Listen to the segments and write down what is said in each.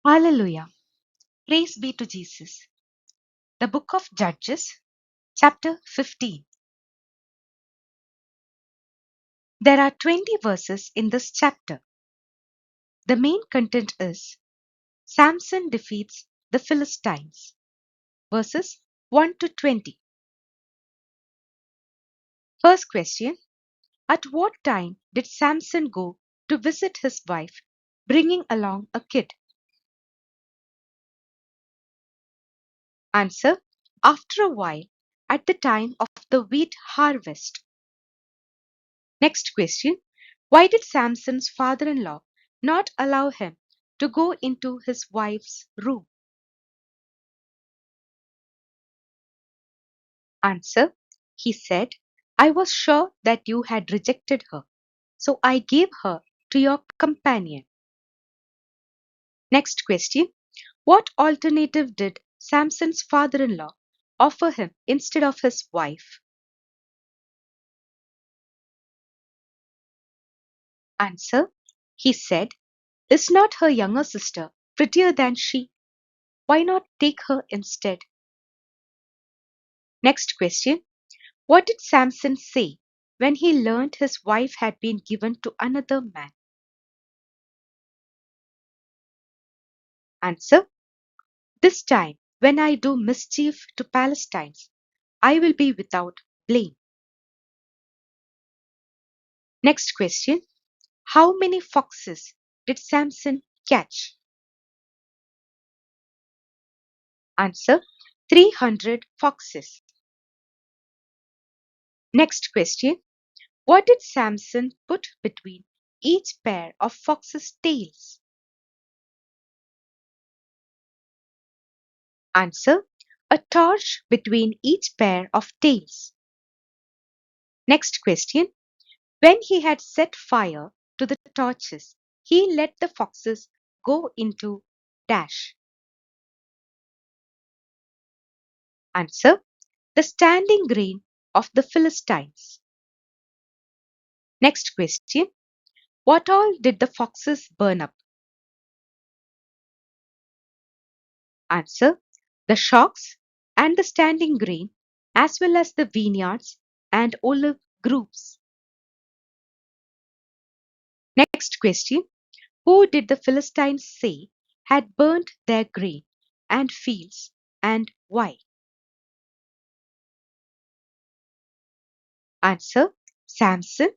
Hallelujah. Praise be to Jesus. The book of Judges, chapter 15. There are 20 verses in this chapter. The main content is Samson defeats the Philistines, verses 1 to 20. First question: at what time did Samson go to visit his wife, bringing along a kid? Answer: after a while, at the time of the wheat harvest. Next question: why did Samson's father in law not allow him to go into his wife's room? Answer: he said, I was sure that you had rejected her, so I gave her to your companion. Next question: what alternative did Samson's father in law offer him instead of his wife? Answer: he said, is not her younger sister prettier than she? Why not take her instead? Next question: what did Samson say when he learned his wife had been given to another man? Answer: this time, when I do mischief to Palestine, I will be without blame. Next question: how many foxes did Samson catch? Answer: 300 foxes. Next question: what did Samson put between each pair of foxes' tails? Answer: a torch between each pair of tails. Next question: when he had set fire to the torches, he let the foxes go into dash. Answer: the standing grain of the Philistines. Next question: what all did the foxes burn up? Answer: the shocks and the standing grain, as well as the vineyards and olive groves. Next question: who did the Philistines say had burnt their grain and fields, and why? Answer: Samson,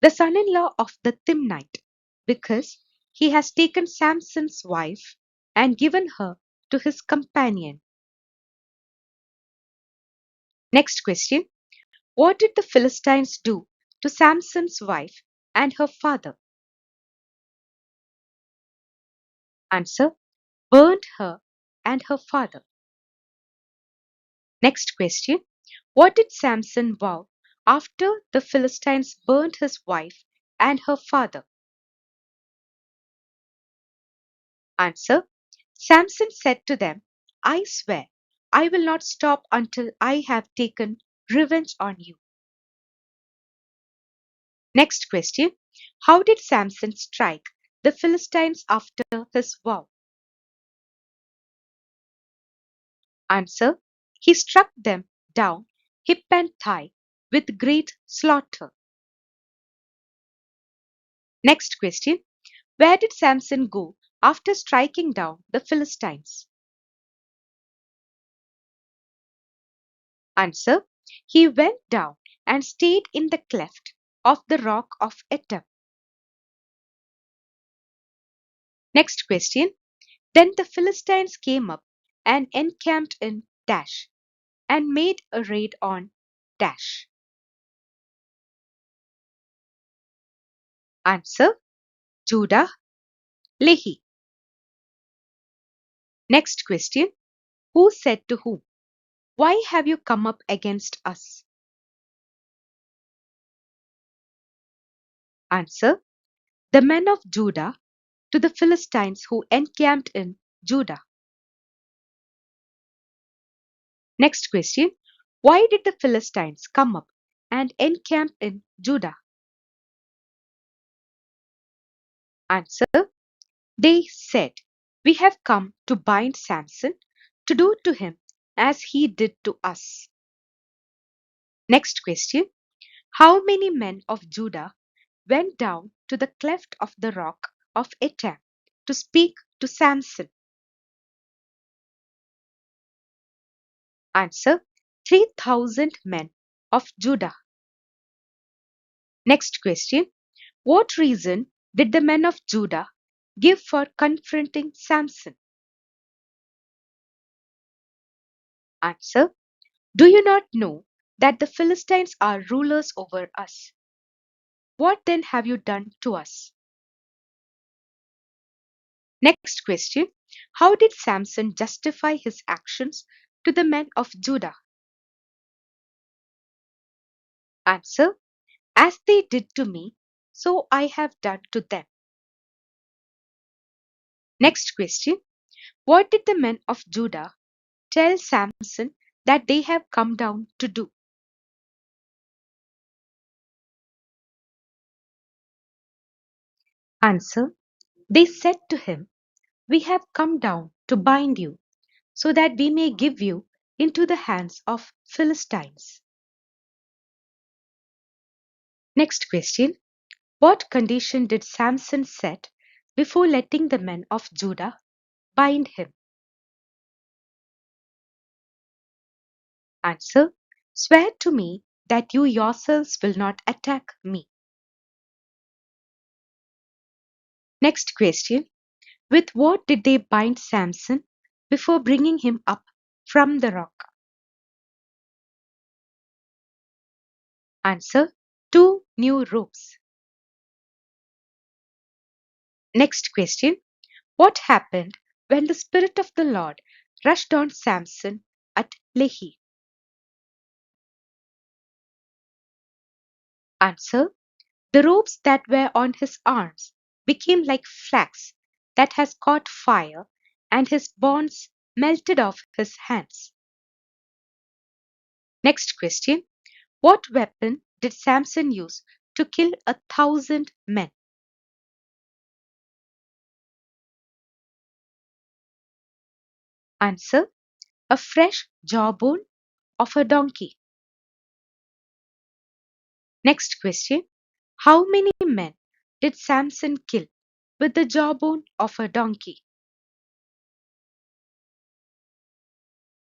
the son-in-law of the Timnite, because he has taken Samson's wife and given her to his companion. Next question: what did the Philistines do to Samson's wife and her father? Answer: burned her and her father. Next question: what did Samson vow after the Philistines burned his wife and her father? Answer: Samson said to them, I swear I will not stop until I have taken revenge on you. Next question: how did Samson strike the Philistines after his vow? Answer: he struck them down hip and thigh with great slaughter. Next question: where did Samson go after striking down the Philistines? Answer: he went down and stayed in the cleft of the rock of Etam. Next question: then the Philistines came up and encamped in Dash and made a raid on Dash. Answer: Judah, Lehi. Next question: who said to whom, why have you come up against us? Answer: the men of Judah to the Philistines who encamped in Judah. Next question: why did the Philistines come up and encamp in Judah? Answer: they said, We have come to bind Samson, to do to him as he did to us. Next question. How many men of Judah went down to the cleft of the rock of Etam to speak to Samson? Answer. 3,000 men of Judah. Next question. What reason did the men of Judah give for confronting Samson? Answer. Do you not know that the Philistines are rulers over us? What then have you done to us? Next question. How did Samson justify his actions to the men of Judah? Answer. As they did to me, so I have done to them. Next question. What did the men of Judah tell Samson that they have come down to do? Answer. They said to him, we have come down to bind you, so that we may give you into the hands of Philistines. Next question. What condition did Samson set before letting the men of Judah bind him? Answer. Swear to me that you yourselves will not attack me. Next question. With what did they bind Samson before bringing him up from the rock? Answer. 2 new ropes. Next question. What happened when the Spirit of the Lord rushed on Samson at Lehi? Answer. The ropes that were on his arms became like flax that has caught fire, and his bonds melted off his hands. Next question. What weapon did Samson use to kill 1,000 men? Answer. A fresh jawbone of a donkey. Next question. How many men did Samson kill with the jawbone of a donkey?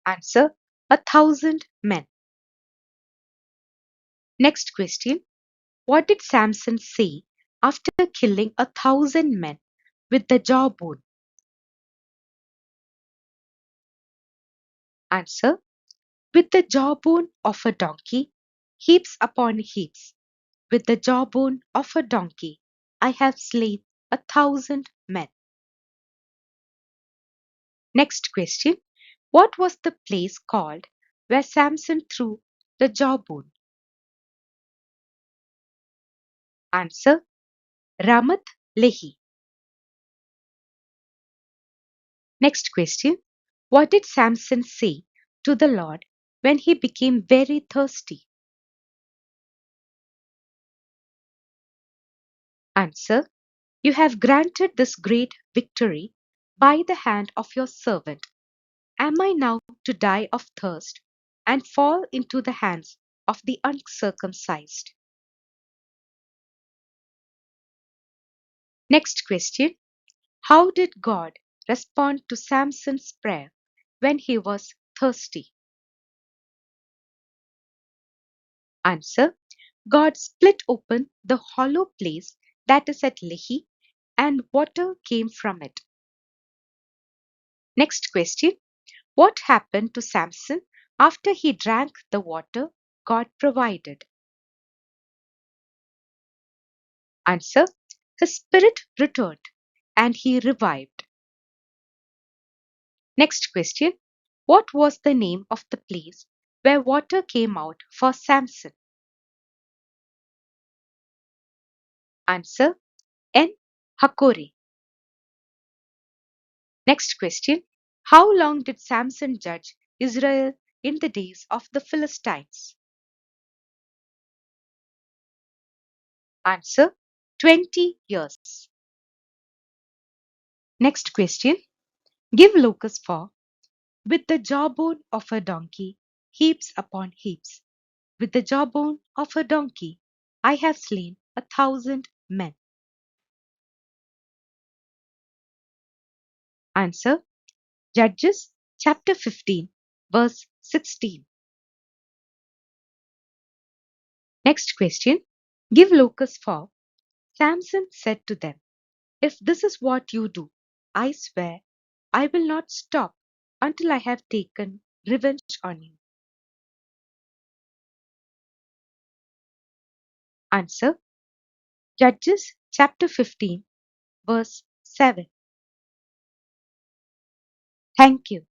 Answer. 1,000 men. Next question. What did Samson say after killing 1,000 men with the jawbone? Answer. With the jawbone of a donkey, heaps upon heaps. With the jawbone of a donkey, I have slain 1,000 men. Next question. What was the place called where Samson threw the jawbone? Answer. Ramath Lehi. Next question. What did Samson say to the Lord when he became very thirsty? Answer. You have granted this great victory by the hand of your servant. Am I now to die of thirst and fall into the hands of the uncircumcised? Next question. How did God respond to Samson's prayer when he was thirsty? Answer. God split open the hollow place that is at Lehi, and water came from it. Next question. What happened to Samson after he drank the water God provided? Answer. His spirit returned and he revived. Next question. What was the name of the place where water came out for Samson? Answer. En Hakore. Next question. How long did Samson judge Israel in the days of the Philistines? Answer. 20 years. Next question. Give locus for with the jawbone of a donkey, heaps upon heaps. With the jawbone of a donkey, I have slain 1,000 men. Answer Judges chapter 15, verse 16. Next question. Give locus for Samson said to them, if this is what you do, I swear I will not stop until I have taken revenge on you. Answer Judges chapter 15, verse 7. Thank you.